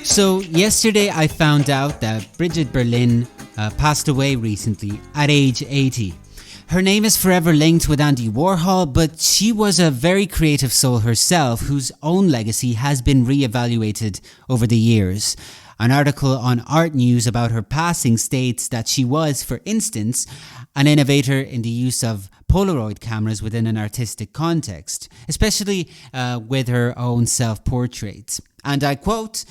So yesterday I found out that Brigid Berlin passed away recently at age 80. Her name is forever linked with Andy Warhol, but she was a very creative soul herself whose own legacy has been re-evaluated over the years. An article on Art News about her passing states that she was, for instance, an innovator in the use of Polaroid cameras within an artistic context, especially with her own self-portraits. And I quote,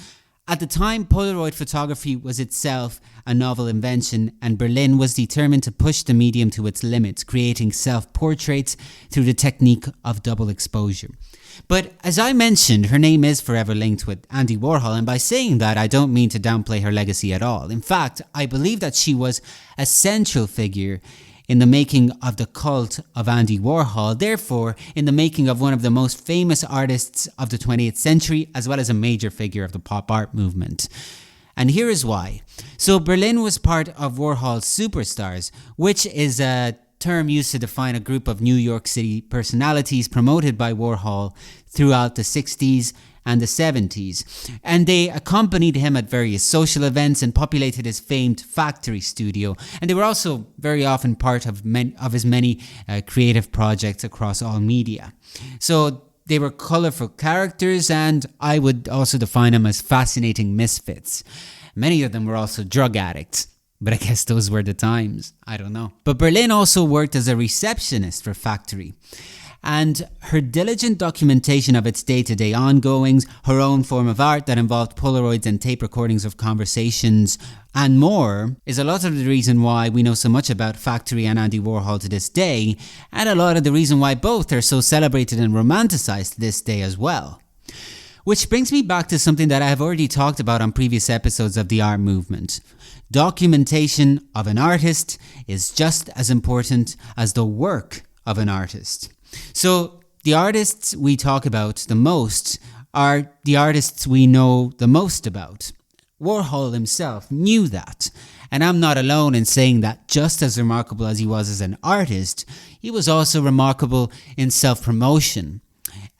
"At the time, Polaroid photography was itself a novel invention, and Berlin was determined to push the medium to its limits, creating self-portraits through the technique of double exposure." But as I mentioned, her name is forever linked with Andy Warhol, and by saying that, I don't mean to downplay her legacy at all. In fact, I believe that she was a central figure in the making of the cult of Andy Warhol, therefore in the making of one of the most famous artists of the 20th century, as well as a major figure of the pop art movement. And here is why. So Berlin was part of Warhol's Superstars, which is a term used to define a group of New York City personalities promoted by Warhol throughout the 60s and the 70s. And they accompanied him at various social events and populated his famed factory studio. And they were also very often part of his many creative projects across all media. So they were colourful characters, and I would also define them as fascinating misfits. Many of them were also drug addicts. But I guess those were the times. I don't know. But Berlin also worked as a receptionist for Factory. And her diligent documentation of its day-to-day ongoings, her own form of art that involved Polaroids and tape recordings of conversations and more, is a lot of the reason why we know so much about Factory and Andy Warhol to this day, and a lot of the reason why both are so celebrated and romanticized to this day as well. Which brings me back to something that I have already talked about on previous episodes of the art movement. Documentation of an artist is just as important as the work of an artist. So the artists we talk about the most are the artists we know the most about. Warhol himself knew that. And I'm not alone in saying that just as remarkable as he was as an artist, he was also remarkable in self-promotion.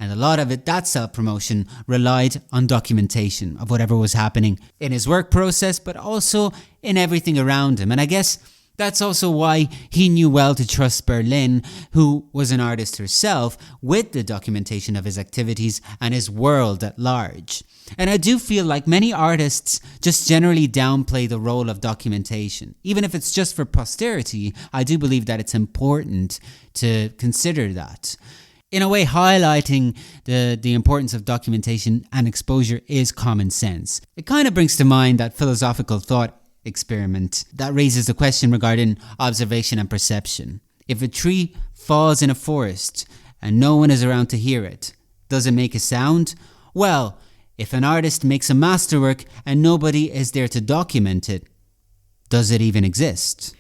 And a lot of it, that self-promotion, relied on documentation of whatever was happening in his work process, but also in everything around him. And I guess that's also why he knew well to trust Berlin, who was an artist herself, with the documentation of his activities and his world at large. And I do feel like many artists just generally downplay the role of documentation. Even if it's just for posterity, I do believe that it's important to consider that. In a way, highlighting the importance of documentation and exposure is common sense. It kind of brings to mind that philosophical thought experiment that raises the question regarding observation and perception. If a tree falls in a forest and no one is around to hear it, does it make a sound? Well, if an artist makes a masterwork and nobody is there to document it, does it even exist?